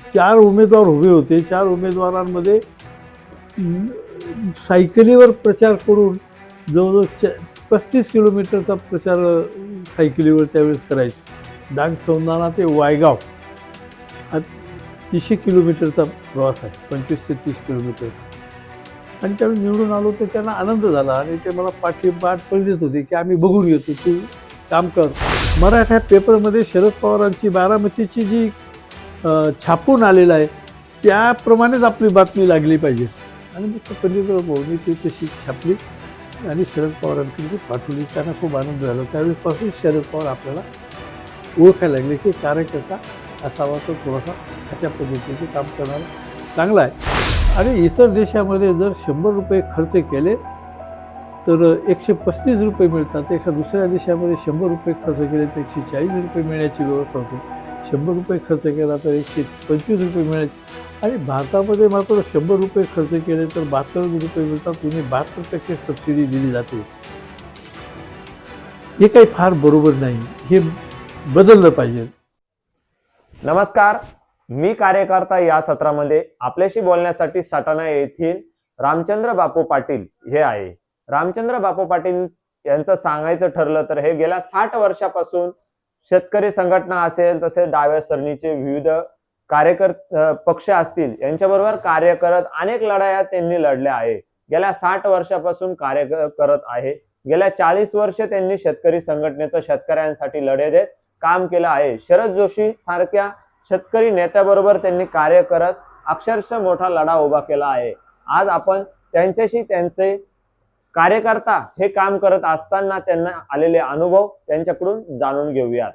4 उमेदवार उभे होते. 4 उमेदवारांमध्ये सायकलीवर प्रचार करून जवळजवळ 35 किलोमीटरचा प्रचार सायकलीवर त्यावेळेस करायचे. डांग सौंदाणा ते वायगाव हा 300 किलोमीटरचा प्रवास आहे, 25 ते 30 किलोमीटरचा. आणि त्यावेळी निवडून आलो तर त्यांना आनंद झाला आणि ते मला पाठ पडलेच होते की आम्ही बघून घेतो, तू काम कर. मराठा पेपरमध्ये शरद पवारांची बारामतीची जी छापून आलेलं आहे त्याप्रमाणेच आपली बातमी लागली पाहिजे. आणि मग पंडितराव भाऊनी ती तशी छापली आणि शरद पवारांकडे ती पाठवली. त्यांना खूप आनंद झाला. त्यावेळेसपासून शरद पवार आपल्याला ओळखायला लागले की कार्यकर्ता असावा तो थोडासा अशा पद्धतीचे काम करणारा चांगला आहे. आणि इतर देशामध्ये जर 100 रुपये खर्च केले तर 135 रुपये मिळतात. एका दुसऱ्या देशामध्ये 100 रुपये खर्च केले तर 140 रुपये मिळण्याची व्यवस्था होते. 100 रुपये खर्च केला तर 125 रुपये मिळायचे. आणि भारतामध्ये मात्र 100 रुपये खर्च केले तर 72 रुपये मिळतात. तुम्ही 72% सबसिडी दिली जाते. हे काही फार बरोबर नाही. हे बदललं पाहिजे. नमस्कार, मी कार्यकर्ता या सत्रामध्ये आपल्याशी बोलण्यासाठी सटाणा येथील रामचंद्र बापू पाटील हे आहे. रामचंद्र बापू पाटील यांचं सांगायचं ठरलं तर हे गेल्या 60 वर्षापासून शेतकरी संघटना असेल तसे डाव्या सरणीचे विविध पक्ष असतील यांच्याबरोबर कार्य करत अनेक लढाया त्यांनी लढल्या आहे. गेल्या 60 वर्षापासून कार्य करत आहे. गेल्या 40 वर्ष त्यांनी शेतकरी संघटनेचं शेतकऱ्यांसाठी लढे देत काम केलं आहे. शरद जोशी सारख्या शेतकरी नेत्याबरोबर त्यांनी कार्य करत अक्षरशः मोठा लढा उभा केला आहे. आज आपण त्यांच्याशी त्यांचे कार्यकर्ता हे काम करत असताना त्यांना आलेले अनुभव त्यांच्याकडून जाणून घेऊयात.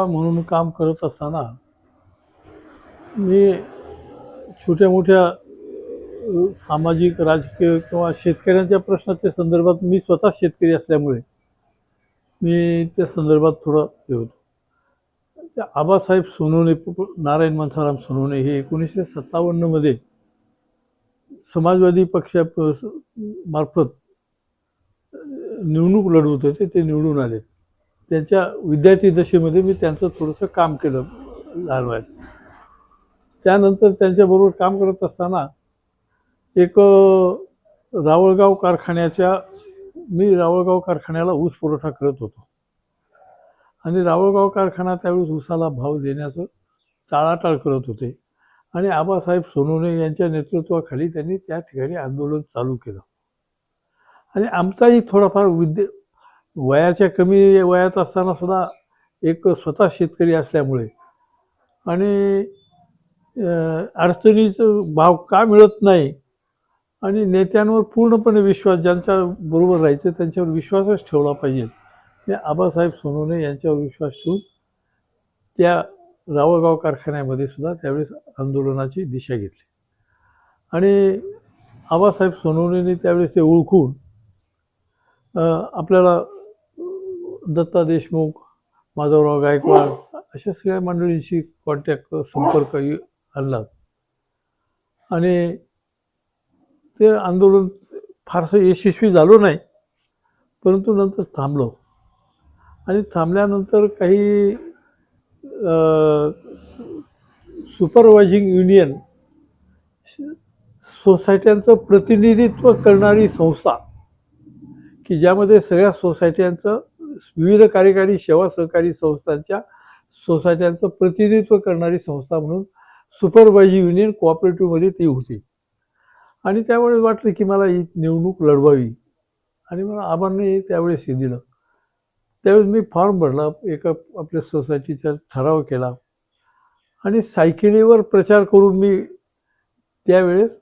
म्हणून काम करत असताना मी छोट्या मोठ्या सामाजिक, राजकीय किंवा शेतकऱ्यांच्या प्रश्नाच्या संदर्भात, मी स्वतः शेतकरी असल्यामुळे मी त्या संदर्भात थोडं हे होतो. त्या आबासाहेब सोनवणे, नारायण मानसाराम सोनवणे हे 1957 समाजवादी पक्षा मार्फत निवडणूक लढवत होते. ते निवडून आले. त्यांच्या विद्यार्थी दशेमध्ये मी त्यांचं थोडंसं काम केलं लहान वयात. त्यानंतर त्यांच्याबरोबर काम करत असताना एक रावळगाव कारखान्याला ऊस पुरवठा करत होतो. आणि रावळगाव कारखाना त्यावेळेस ऊसाला भाव देण्याचं टाळाटाळ करत होते. आणि आबासाहेब सोनवणे यांच्या नेतृत्वाखाली त्यांनी त्या ठिकाणी आंदोलन चालू केलं. आणि आमचाही थोडाफार वयाच्या कमी वयात असताना सुद्धा एक स्वतः शेतकरी असल्यामुळे आणि अडचणीचं भाव का मिळत नाही आणि नेत्यांवर पूर्णपणे विश्वास, ज्यांच्या बरोबर राहायचं त्यांच्यावर विश्वासच ठेवला पाहिजे, ते आबासाहेब सोनवणे यांच्यावर विश्वास ठेवून त्या रावळगाव कारखान्यामध्ये सुद्धा त्यावेळेस आंदोलनाची दिशा घेतली. आणि आबासाहेब सोनवणेंनी त्यावेळेस ते ओळखून आपल्याला दत्ता देशमुख, माधवराव गायकवाड अशा सगळ्या मंडळींशी संपर्क आणला. आणि ते आंदोलन फारसं यशस्वी झालं नाही, परंतु नंतर थांबलो. आणि थांबल्यानंतर काही सुपरवायझिंग युनियन सोसायट्यांचं प्रतिनिधित्व करणारी संस्था, की ज्यामध्ये सगळ्या सोसायट्यांचं, विविध कार्यकारी सेवा सहकारी संस्थांच्या सोसायट्यांचं प्रतिनिधित्व करणारी संस्था म्हणून सुपरवायझिंग युनियन कोऑपरेटिव्हमध्ये ती होती. आणि त्यावेळेस वाटलं की मला ही निवडणूक लढवावी. आणि मला आबांनी त्यावेळेस हे दिलं. त्यावेळेस मी फॉर्म भरला, एका आपल्या सोसायटीचा ठराव केला आणि सायकलीवर प्रचार करून मी त्यावेळेस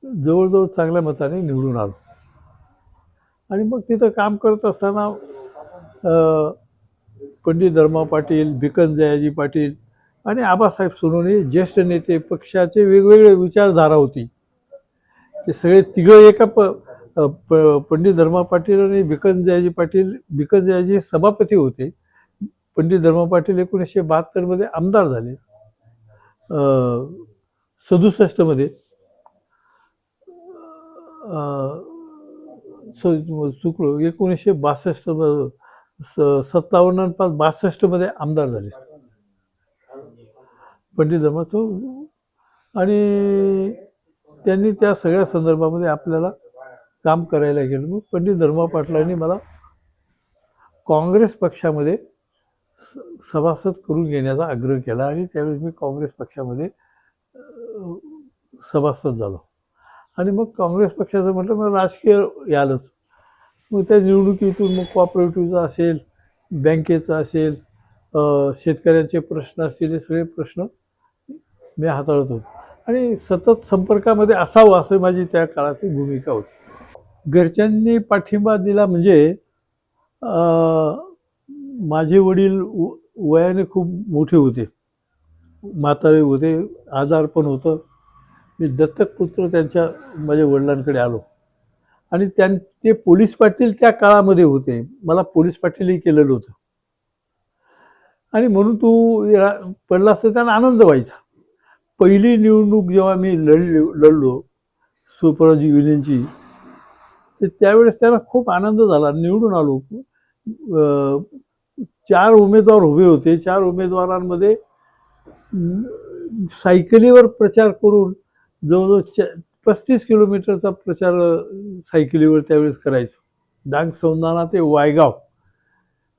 जवळजवळ चांगल्या मताने निवडून आलो. आणि मग तिथं काम करत असताना पंडित धर्मा पाटील, भिकन जयाजी पाटील आणि आबासाहेब सोनवणे ज्येष्ठ नेते, पक्षाचे वेगवेगळे विचारधारा होती. ते सगळे तिघं एका पंडित धर्मा पाटील आणि भिकनजयाजी पाटील, भिकनजयाजी सभापती होते. पंडित धर्मा पाटील 1972 मध्ये आमदार झाले. 67 मध्ये चुकलो 1962 57 62 मध्ये आमदार झाले पंडित धर्मा तो. आणि त्यांनी त्या सगळ्या संदर्भामध्ये आपल्याला काम करायला गेलं. मग पंडित धर्मा पाटलांनी मला काँग्रेस पक्षामध्ये सभासद करून घेण्याचा आग्रह केला आणि त्यावेळेस मी काँग्रेस पक्षामध्ये सभासद झालो. आणि मग काँग्रेस पक्षाचं म्हटलं मग राजकीय यालच. मग त्या निवडणुकीतून मग कोऑपरेटिव्हचा असेल, बँकेचा असेल, शेतकऱ्यांचे प्रश्न असतील, हे सगळे प्रश्न मी हाताळत होतो आणि सतत संपर्कामध्ये असावं असं माझी त्या काळाची भूमिका होती. घरच्यांनी पाठिंबा दिला म्हणजे माझे वडील वयाने खूप मोठे होते, म्हातारे होते, आजार पण होतं. मी दत्तक पुत्र त्यांच्या माझ्या वडिलांकडे आलो आणि ते पोलीस पाटील त्या काळामध्ये होते. मला पोलीस पाटीलही केलेलं होतं आणि म्हणून तू पडला असता त्यांना आनंद व्हायचा. पहिली निवडणूक जेव्हा मी लढलो सुपरवायझर युनियनची, तर त्यावेळेस त्यांना खूप आनंद झाला. निवडून आलो. 4 उमेदवार उभे होते. 4 उमेदवारांमध्ये सायकलीवर प्रचार करून जवळजवळ 35 किलोमीटरचा प्रचार सायकलीवर त्यावेळेस करायचो. डांग सौंदाणा ते वायगाव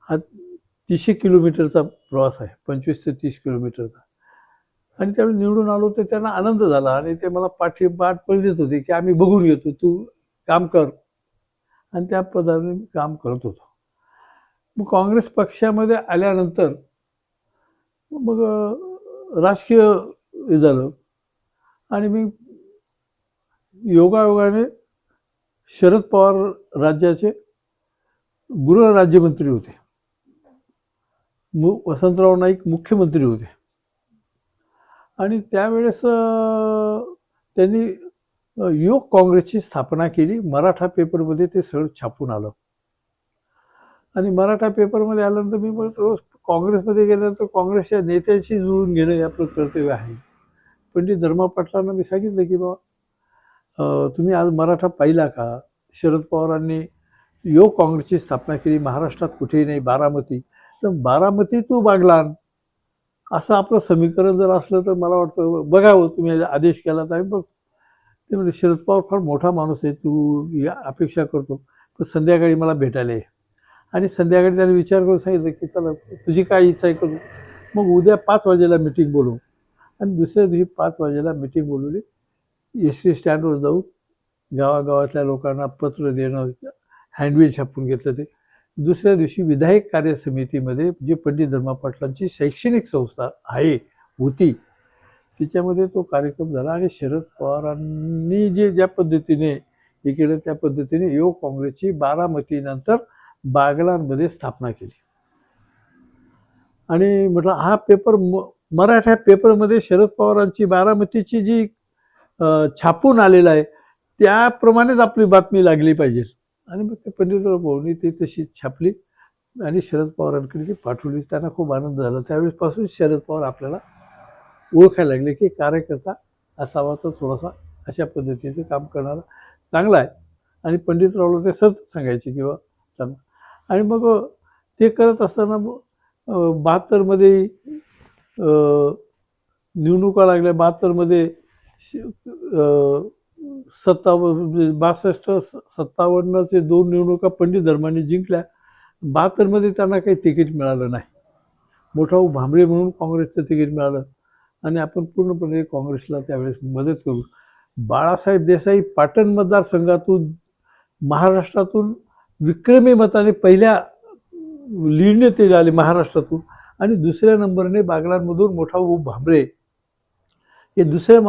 हा 300 किलोमीटरचा प्रवास आहे, 25 ते 30 किलोमीटरचा. आणि त्यावेळी निवडून आलो तर त्यांना आनंद झाला आणि ते मला पाठ देत होते की आम्ही बघून घेतो, तू काम कर. आणि त्या पदाने मी काम करत होतो. मग काँग्रेस पक्षामध्ये आल्यानंतर मग राजकीय हे झालं आणि मी योगायोगाने शरद पवार राज्याचे गृहराज्यमंत्री होते, वसंतराव नाईक मुख्यमंत्री होते. आणि त्यावेळेस त्यांनी युवक काँग्रेसची स्थापना केली. मराठा पेपरमध्ये ते सगळं छापून आलं आणि मराठा पेपरमध्ये आल्यानंतर मी रोज काँग्रेसमध्ये गेल्यानंतर काँग्रेसच्या नेत्यांशी जुळून घेणं हे आपलं कर्तव्य आहे. पंडित धर्मा पाटलांना मी सांगितलं की बाबा तुम्ही आज मराठा पाहिला का? शरद पवारांनी युवक काँग्रेसची स्थापना केली, महाराष्ट्रात कुठेही नाही, बारामती. तर बारामती टू बागलाण असं आपलं समीकरण जर असलं तर मला वाटतं बघावं. तुम्ही आदेश केला तर बघ. ते म्हणजे शरद पवार फार मोठा माणूस आहे, तू या अपेक्षा करतो तर संध्याकाळी मला भेटायला ये. आणि संध्याकाळी त्याने विचार करून सांगितलं की चला तुझी काय इच्छा आहे करू. मग उद्या 5 वाजेला मिटिंग बोलवू. आणि दुसऱ्या दिवशी 5 वाजेला मिटिंग बोलवली. एस टी स्टँडवर जाऊन गावागावातल्या लोकांना पत्र देणं, हँडबिल छापून घेतलं. ते दुसऱ्या दिवशी विधायक कार्य समितीमध्ये जे पंडित धर्मा पाटलांची शैक्षणिक संस्था आहे होती त्याच्यामध्ये तो कार्यक्रम झाला. आणि शरद पवारांनी ज्या पद्धतीने हे केलं त्या पद्धतीने युवक काँग्रेसची बारामतीनंतर बागलाणमध्ये स्थापना केली. आणि म्हटलं हा पेपर मराठा पेपरमध्ये शरद पवारांची बारामतीची जी छापून आलेला आहे त्याप्रमाणेच आपली बातमी लागली पाहिजे. आणि मग ते पंडितराव भाऊंनी ती तशी छापली आणि शरद पवारांकडे ती पाठवली. त्यांना खूप आनंद झाला. त्यावेळेसपासून शरद पवार आपल्याला ओळखायला लागले की कार्यकर्ता असावा तर थोडासा अशा पद्धतीचं काम करणारा चांगला आहे. आणि पंडितरावला ते सतत सांगायचे की बा चांगलं. आणि मग ते करत असताना 72मध्ये निवडणुका लागल्या. 72मध्ये 62-57 2 निवडणुका पंडित धर्मांनी जिंकल्या. 72मध्ये त्यांना काही तिकीट मिळालं नाही. मोठा भांबरे म्हणून काँग्रेसचं तिकीट मिळालं आणि आपण पूर्णपणे काँग्रेसला त्यावेळेस मदत करू. बाळासाहेब देसाई पाटण मतदारसंघातून महाराष्ट्रातून विक्रमी मताने पहिल्या लीडने ते आले महाराष्ट्रातून. आणि दुसऱ्या नंबरने बागलाणमधून मोठा भांबरे हे दुसऱ्या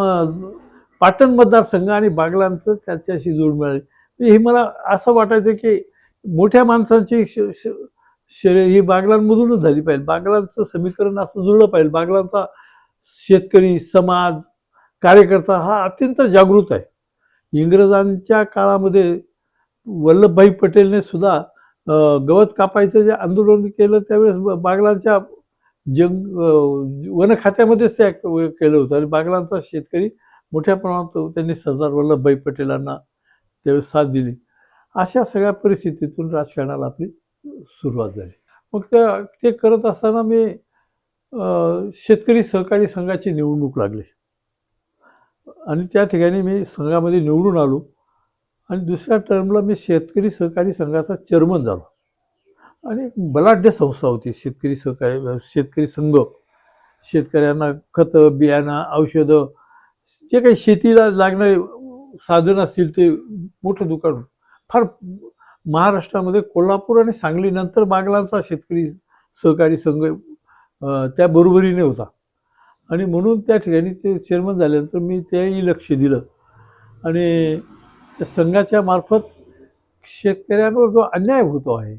पाटण मतदारसंघ आणि बागलाणचं त्याच्याशी जोड मिळाली. हे मला असं वाटायचं की मोठ्या माणसांची ही बागलाणमधूनच झाली पाहिजे. बागलाणचं समीकरण असं जुळलं पाहिजे. बागलाणचा शेतकरी समाज कार्यकर्ता हा अत्यंत जागृत आहे. इंग्रजांच्या काळामध्ये वल्लभभाई पटेलने सुद्धा गवत कापायचं जे आंदोलन केलं त्यावेळेस बागलांच्या वन खात्यामध्येच त्या केलं होतं आणि बागलांचा शेतकरी मोठ्या प्रमाणात त्यांनी सरदार वल्लभभाई पटेलांना त्यावेळेस साथ दिली. अशा सगळ्या परिस्थितीतून राजकारणाला आपली सुरुवात झाली. मग ते करत असताना मी शेतकरी सहकारी संघाची निवडणूक लागली आणि त्या ठिकाणी मी संघामध्ये निवडून आलो आणि दुसऱ्या टर्मला मी शेतकरी सहकारी संघाचा चेअरमन झालो. आणि एक बलाढ्य संस्था होती शेतकरी संघ. शेतकऱ्यांना खतं, बियाणं, औषधं, जे काही शेतीला लागणारे साधन असतील ते मोठं दुकान. फार महाराष्ट्रामध्ये कोल्हापूर आणि सांगलीनंतर बागलांचा शेतकरी सहकारी संघ त्या बरोबरीने होता आणि म्हणून त्या ठिकाणी ते चेअरमन झाल्यानंतर मी त्याही लक्ष दिलं आणि त्या संघाच्या मार्फत शेतकऱ्यांवर जो अन्याय होतो आहे,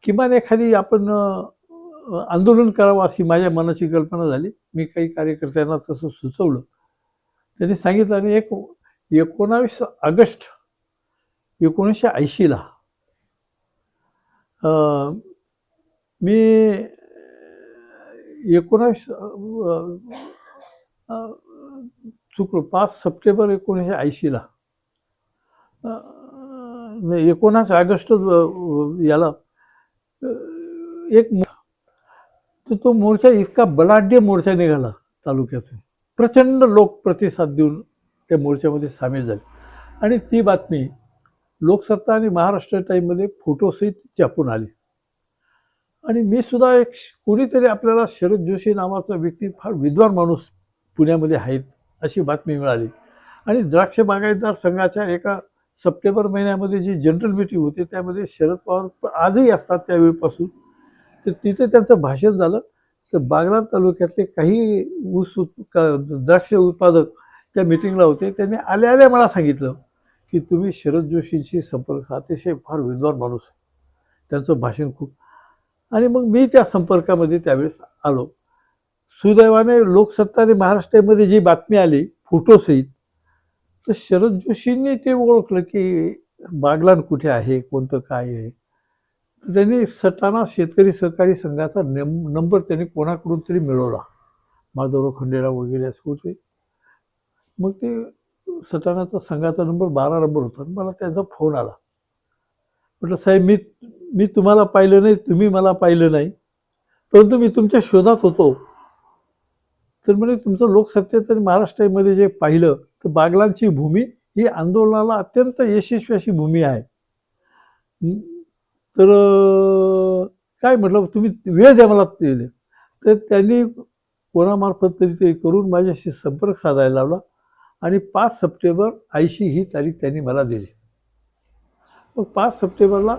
किमान एखादी आपण आंदोलन करावं अशी माझ्या मनाची कल्पना झाली. मी काही कार्यकर्त्यांना तसं सुचवलं. त्यांनी सांगितलं आणि 19 ऑगस्ट 1980ला मी 5 सप्टेंबर 1980ला 19 ऑगस्ट याला तो मोर्चा इतका बलाढ्य मोर्चा निघाला तालुक्यातून. प्रचंड लोक प्रतिसाद देऊन त्या मोर्चामध्ये सामील झाले आणि ती बातमी लोकसत्ता आणि महाराष्ट्र टाईममध्ये फोटोसहित छापून आली. आणि मी सुद्धा कोणीतरी आपल्याला शरद जोशी नावाचा व्यक्ती, फार विद्वान माणूस पुण्यामध्ये आहेत अशी बातमी मिळाली. आणि द्राक्ष बागायतदार संघाच्या एका सप्टेंबर महिन्यामध्ये जी जनरल मीटिंग होते त्यामध्ये शरद पवार आजही असतात त्यावेळीपासून. तर तिथे त्यांचं भाषण झालं. तर बागलाण तालुक्यातले काही द्राक्ष उत्पादक त्या मिटिंगला होते. त्यांनी आल्या मला सांगितलं की तुम्ही शरद जोशींशी संपर्क, अतिशय फार विद्वान माणूस, त्यांचं भाषण खूप. आणि मग मी त्या संपर्कामध्ये त्यावेळेस आलो. सुदैवाने लोकसत्ता आणि महाराष्ट्रामध्ये जी बातमी आली फोटोसहित, तर शरद जोशींनी ते ओळखलं की बागलाण कुठे आहे, कोणतं काय आहे. तर त्यांनी सटाणा शेतकरी सहकारी संघाचा नंबर त्यांनी कोणाकडून तरी मिळवला, माधवराव खंडेराव वगैरे असं होते. मग ते सटाणाचा संघाचा नंबर 12 नंबर होता. मला त्याचा फोन आला. म्हटलं साहेब, मी तुम्हाला पाहिलं नाही, तुम्ही मला पाहिलं नाही, परंतु मी तुमच्या शोधात होतो. तर म्हणजे तुमचं लोकसत्तेत आणि महाराष्ट्रामध्ये जे पाहिलं तर बागलांची भूमी ही आंदोलनाला अत्यंत यशस्वी अशी भूमी आहे. तर काय म्हटलं, तुम्ही वेळ द्या मला. तर त्यांनी कोणामार्फत तरी ते करून माझ्याशी संपर्क साधायला लावला आणि 5 सप्टेंबर 80 ही तारीख त्यांनी मला दिली. मग 5 सप्टेंबरला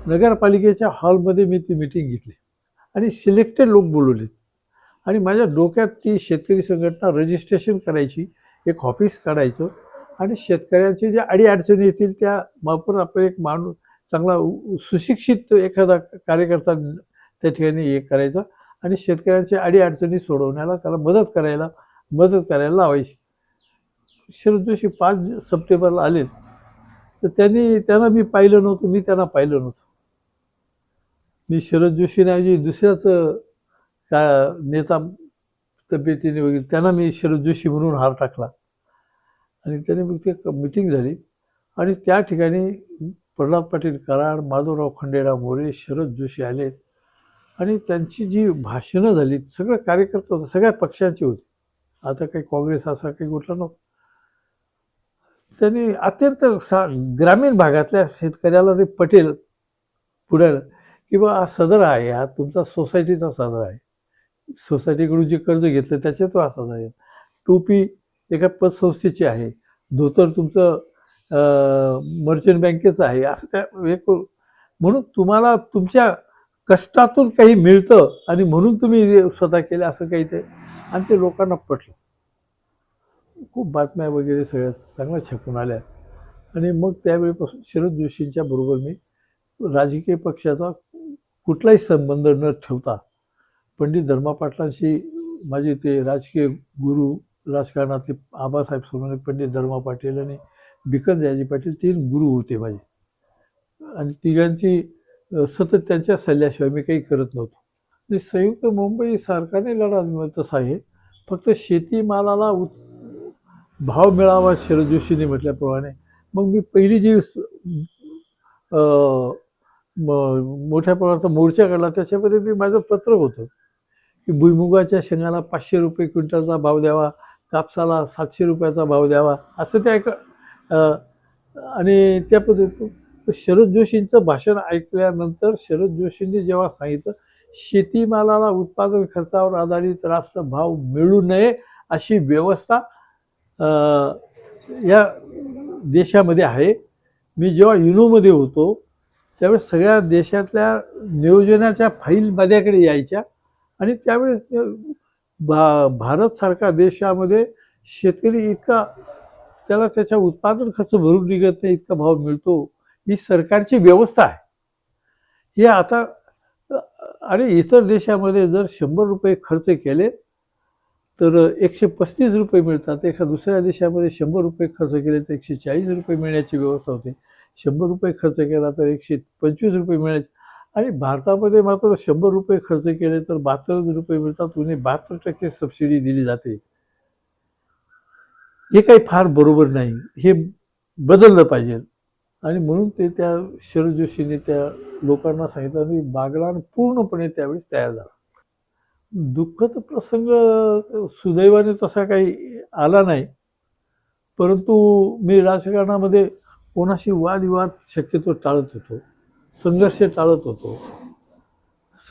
नगरपालिकेच्या हॉलमध्ये मी ती मीटिंग घेतली आणि सिलेक्टेड लोक बोलवले आणि माझ्या डोक्यात ती शेतकरी संघटना रजिस्ट्रेशन करायची, एक ऑफिस काढायचं आणि शेतकऱ्यांचे ज्या अडीअडचणी येतील त्या वापर आपण एक माणूस चांगला सुशिक्षित एखादा कार्यकर्ता त्या ठिकाणी हे करायचा आणि शेतकऱ्यांच्या अडीअडचणी सोडवण्याला त्याला मदत करायला लावायची. शरद जोशी 5 सप्टेंबरला आले. तर त्यांना मी पाहिलं नव्हतं, मी त्यांना पाहिलं नव्हतं. मी शरद जोशींऐवजी दुसऱ्याच नेता तब्येतीने वगैरे त्यांना मी शरद जोशी म्हणून हार टाकला आणि त्याने मग ते मिटिंग झाली आणि त्या ठिकाणी प्रल्हाद पाटील कराड, माधवराव खंडेराव मोरे, शरद जोशी आले आणि त्यांची जी भाषणं झाली, सगळं कार्यकर्ते होते, सगळ्या पक्षांची होती. आता काही काँग्रेस असा काही कुठला नव्हता. त्यांनी अत्यंत ग्रामीण भागातल्या शेतकऱ्याला ते पटेल पुढे की बा हा सदर आहे, हा तुमचा सोसायटीचा सदर आहे, सोसायटीकडून जे कर्ज घेतलं त्याचे तो असाच आहे, टोपी एका पतसंस्थेची आहे, धोतर तुमचं मर्चंट बँकेचं आहे, असं त्या एक. म्हणून तुम्हाला तुमच्या कष्टातून काही मिळतं आणि म्हणून तुम्ही स्वतः केलं असं काही ते. आणि ते लोकांना पटलं. खूप बातम्या वगैरे सगळ्या चांगल्या छापून आल्या आणि मग त्यावेळीपासून शरद जोशींच्या बरोबर मी राजकीय पक्षाचा कुठलाही संबंध न ठेवता पंडित धर्मा पाटलांशी माझे ते राजकीय गुरु राजकारणातले आबासाहेब सोनवणे, पंडित धर्मा पाटील आणि भिकन जाजी पाटील 3 गुरु होते माझे. आणि तिघांची सतत त्यांच्या सल्ल्याशिवाय मी काही करत नव्हतो. म्हणजे संयुक्त मुंबई सरकारने लढा तसा आहे. फक्त शेतीमालाला भाव मिळावा शरद जोशींनी म्हटल्याप्रमाणे. मग मी पहिली जी मोठ्या प्रमाणाचा मोर्चा काढला त्याच्यामध्ये मी माझं पत्रक होतं की भुईमुगाच्या शेंगाला 500 रुपये क्विंटलचा भाव द्यावा, कापसाला 700 रुपयाचा भाव द्यावा, असं त्या एक आणि त्या पद्धतीत शरद जोशींचं भाषण ऐकल्यानंतर शरद जोशींनी जेव्हा सांगितलं शेतीमालाला उत्पादन खर्चावर आधारित रास्त भाव मिळू नये अशी व्यवस्था या देशामध्ये आहे. मी जेव्हा युनोमध्ये होतो त्यावेळेस सगळ्या देशातल्या नियोजनाच्या फाईल माझ्याकडे यायच्या आणि त्यावेळेस भारतसारख्या देशामध्ये शेतकरी इतका त्याला त्याच्या उत्पादन खर्च भरून निघत नाही इतका भाव मिळतो, ही सरकारची व्यवस्था आहे. हे आता आणि इतर देशामध्ये जर 100 रुपये खर्च केले तर 135 रुपये मिळतात. एका दुसऱ्या देशामध्ये 100 रुपये खर्च केले तर 140 रुपये मिळण्याची व्यवस्था होते. 100 रुपये खर्च केला तर 125 रुपये मिळायचे. आणि भारतामध्ये मात्र 100 रुपये खर्च केले तर 72 रुपये मिळतात. उणे 72% सबसिडी दिली जाते. हे काही फार बरोबर नाही. हे बदललं पाहिजे. आणि म्हणून ते त्या शरद जोशींनी त्या लोकांना सांगितलं आणि बागलाण पूर्णपणे त्यावेळेस तयार झाला. दुःखद प्रसंग सुदैवाने तसा काही आला नाही, परंतु मी राजकारणामध्ये कोणाशी वादविवाद शक्यतो टाळत होतो, संघर्ष टाळत होतो.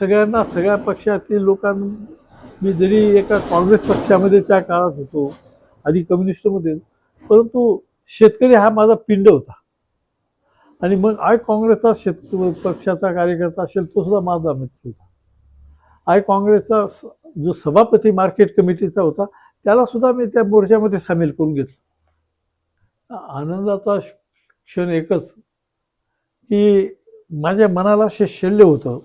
सगळ्यांना सगळ्या पक्षातील लोकांना मी जरी एका काँग्रेस पक्षामध्ये त्या काळात होतो, आधी कम्युनिस्टमध्ये, परंतु शेतकरी हा माझा पिंड होता. आणि मग काँग्रेसचा पक्षाचा कार्यकर्ता असेल तो सुद्धा माझा मित्र होता. काँग्रेसचा जो सभापती मार्केट कमिटीचा होता त्याला सुद्धा मी त्या मोर्चामध्ये सामील करून घेतलं. आनंदाचा क्षण एकच की माझ्या मनाला शल्य होतं,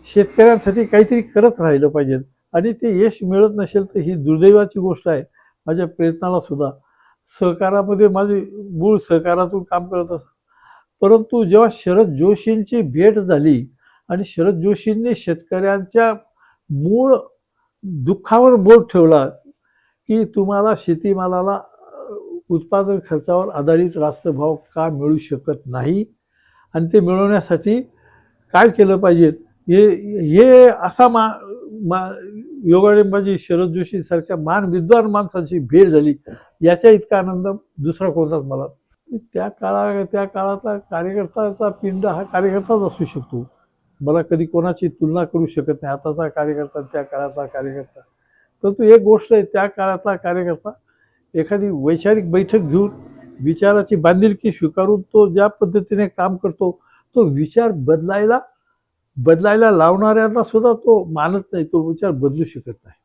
शेतकऱ्यांसाठी काहीतरी करत राहिलं पाहिजे आणि ते यश मिळत नसेल तर ही दुर्दैवाची गोष्ट आहे. माझ्या प्रयत्नाला सुद्धा सहकारामध्ये माझी मूळ सहकारातून काम करत असत, परंतु जेव्हा शरद जोशींची भेट झाली आणि शरद जोशींनी शेतकऱ्यांच्या मूळ दुःखावर बोट ठेवला की तुम्हाला शेतीमालाला उत्पादन खर्चावर आधारित रास्त भाव का मिळू शकत नाही आणि ते मिळवण्यासाठी काय केलं पाहिजे, हे असा योगाने माझी शरद जोशींसारख्या विद्वान माणसाची भेट झाली, याच्या इतका आनंद दुसरा कोणताच मला. त्या काळातला कार्यकर्त्याचा पिंड हा कार्यकर्ताच असू शकतो. मला कधी कोणाची तुलना करू शकत नाही आताचा कार्यकर्ता त्या काळातला कार्यकर्ता. परंतु एक गोष्ट आहे, त्या काळातला कार्यकर्ता एखादी वैचारिक बैठक घेऊन विचाराची बांधिलकी स्वीकारून तो ज्या पद्धतीने काम करतो, तो विचार बदलायला लावणाऱ्यांना सुद्धा तो मानत नाही, तो विचार बदलू शकत नाही.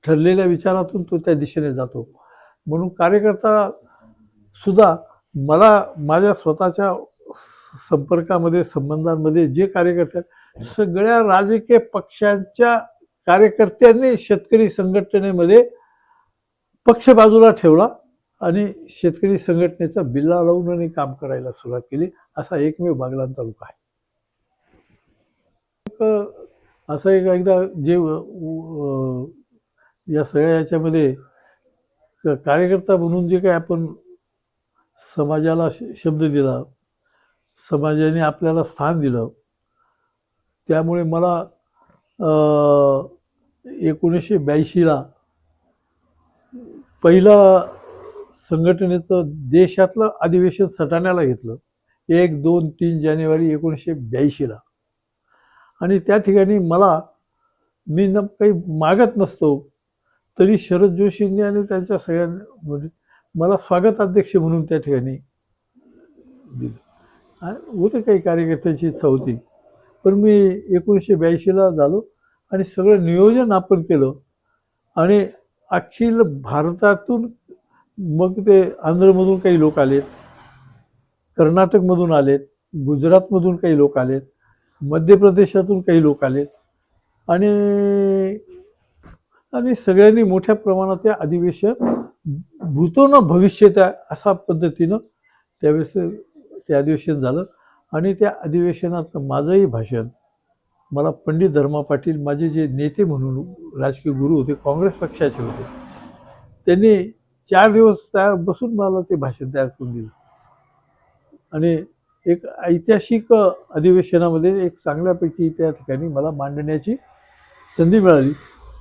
ठरलेल्या विचारातून तो त्या दिशेने जातो. म्हणून कार्यकर्ता सुद्धा मला माझ्या स्वतःच्या संपर्कामध्ये संबंधांमध्ये जे कार्यकर्ते सगळ्या राजकीय पक्षांच्या कार्यकर्त्यांनी शेतकरी संघटनेमध्ये पक्ष बाजूला ठेवला आणि शेतकरी संघटनेचा बिल्ला लावून काम करायला सुरुवात केली. असा एकमेव बागलाण तालुका आहे. असं एकदा जे या सगळ्या याच्यामध्ये कार्यकर्ता म्हणून जे काही आपण समाजाला शब्द दिला, समाजाने आपल्याला स्थान दिलं, त्यामुळे मला 1982ला पहिलं संघटनेचं देशातलं अधिवेशन सटाण्याला घेतलं. 1, 2, 3 जानेवारी 1982ला. आणि त्या ठिकाणी मी काही मागत नसतो तरी शरद जोशींनी आणि त्यांच्या सगळ्यांनी मला स्वागताध्यक्ष म्हणून त्या ठिकाणी दिलं. होते काही कार्यकर्त्यांची इच्छा होती, पण मी 1982ला झालो आणि सगळं नियोजन आपण केलं आणि अखिल भारतातून मग ते आंध्रमधून काही लोक आलेत, कर्नाटकमधून आलेत, गुजरातमधून काही लोक आलेत, मध्य प्रदेशातून काही लोक आलेत आणि आणि सगळ्यांनी मोठ्या प्रमाणात ते अधिवेशन भूतो न भविष्यत अशा पद्धतीनं त्यावेळेस ते अधिवेशन झालं. आणि त्या अधिवेशनातलं माझंही भाषण मला पंडित धर्मा पाटील माझे जे नेते म्हणून राजकीय गुरु होते, काँग्रेस पक्षाचे होते, त्यांनी 4 दिवस त्या बसून मला ते भाषण तयार करून दिलं. आणि एक ऐतिहासिक अधिवेशनामध्ये एक चांगल्यापैकी त्या ठिकाणी मला मांडण्याची संधी मिळाली.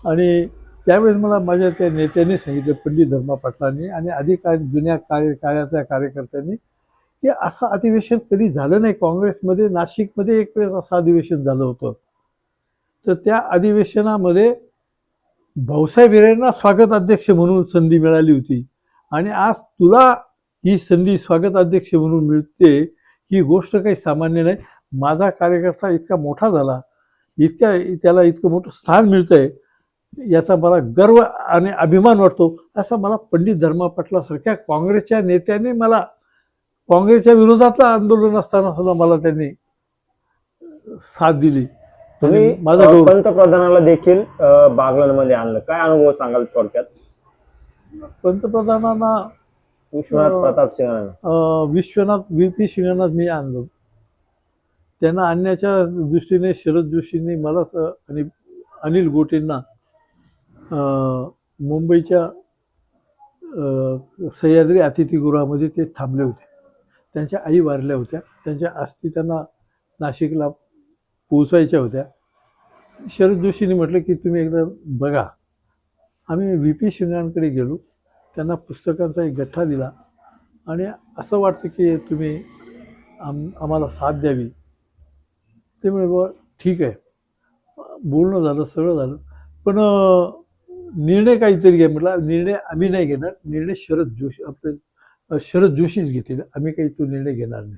आणि त्यावेळेस मला माझ्या त्या नेत्यांनी सांगितलं, पंडित धर्मा पाटलांनी आणि अधिकारी जुन्या काळाच्या कार्यकर्त्यांनी, की असं अधिवेशन कधी झालं नाही. काँग्रेसमध्ये नाशिकमध्ये एक वेळेस असं अधिवेशन झालं होतं. तर त्या अधिवेशनामध्ये भाऊसाहेब हिरेंना स्वागत अध्यक्ष म्हणून संधी मिळाली होती. आणि आज तुला ही संधी स्वागत अध्यक्ष म्हणून मिळते, ही गोष्ट काही सामान्य नाही. माझा कार्यकर्ता इतका मोठा झाला, त्याला इतकं मोठं स्थान मिळतंय, याचा मला गर्व आणि अभिमान वाटतो. असं मला पंडित धर्मा पाटलासारख्या काँग्रेसच्या नेत्यांनी मला, काँग्रेसच्या विरोधातलं आंदोलन असताना सुद्धा मला त्यांनी साथ दिली. तुम्ही माझा गौरव. पंतप्रधानाला देखील बागलाणमध्ये आणलं, काय अनुभव सांगाल थोडक्यात? पंतप्रधानांना विश्वनाथ प्रताप सिंह विश्वनाथ VP सिंगांना मी आणलं. त्यांना आणण्याच्या दृष्टीने शरद जोशींनी मला आणि अनिल गोटेंना मुंबईच्या सह्याद्री अतिथीगृहामध्ये ते थांबले होते. त्यांच्या आई वारल्या होत्या, त्यांच्या अस्थी त्यांना नाशिकला पोचायच्या होत्या. शरद जोशींनी म्हटलं की तुम्ही एकदा बघा. आम्ही VP सिंगांकडे गेलो, त्यांना पुस्तकांचा एक गठ्ठा दिला आणि असं वाटतं की तुम्ही आम्हाला साथ द्यावी. ते म्हणजे बुवा ठीक आहे, बोलणं झालं, सगळं झालं. पण निर्णय काहीतरी घ्या. म्हटलं निर्णय आम्ही नाही घेणार, निर्णय शरद जोशीच घेतील, आम्ही काही तो निर्णय घेणार नाही.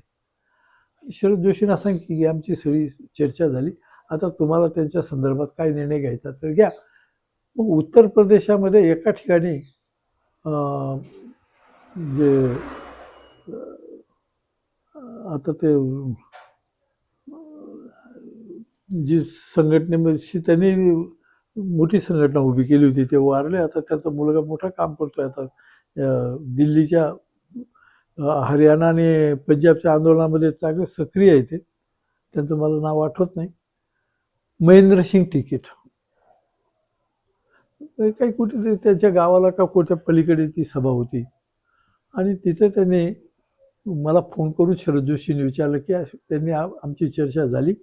शरद जोशींना सांगितलं की आमची सगळी चर्चा झाली, आता तुम्हाला त्यांच्या संदर्भात काय निर्णय घ्यायचा तर घ्या. मग उत्तर प्रदेशामध्ये एका ठिकाणी जे आता ते जी संघटनेमध्ये त्यांनी मोठी संघटना उभी केली होती, ते वारले. आता त्याचा मुलगा मोठं काम करतोय. आता दिल्लीच्या हरियाणा आणि पंजाबच्या आंदोलनामध्ये चांगले सक्रिय आहे ते. त्यांचं मला नाव आठवत नाही. महेंद्रसिंग टिकीट काही कुठे त्यांच्या गावाला का कोणत्या पलीकडे ती सभा होती. आणि तिथे त्यांनी मला फोन करून शरद जोशींनी विचारलं की त्यांनी आमची चर्चा झाली,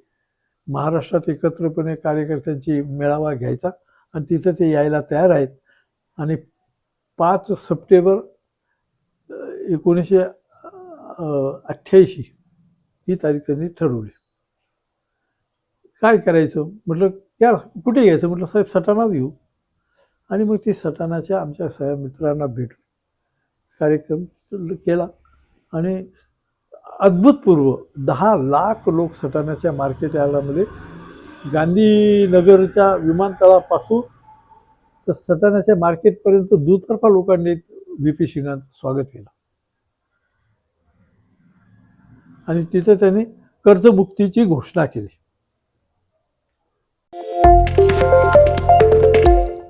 महाराष्ट्रात एकत्रपणे कार्यकर्त्यांची मेळावा घ्यायचा आणि तिथं ते यायला तयार आहेत. आणि 5 सप्टेंबर 1988 ही तारीख त्यांनी ठरवली. काय करायचं म्हटलं, क्या कुठे घ्यायचं म्हटलं, साहेब सटाणाच घेऊ. आणि मग ती सटाणाच्या आमच्या सगळ्या मित्रांना भेटून कार्यक्रम केला. आणि अभूतपूर्व 10 लाख लोक सटाण्याच्या मार्केट यार्डामध्ये, गांधीनगरच्या विमानतळापासून तर सटाण्याच्या मार्केटपर्यंत दुतर्फा लोकांनी VP सिंगांचं स्वागत केलं. आणि तिथे त्यांनी कर्जमुक्तीची घोषणा केली.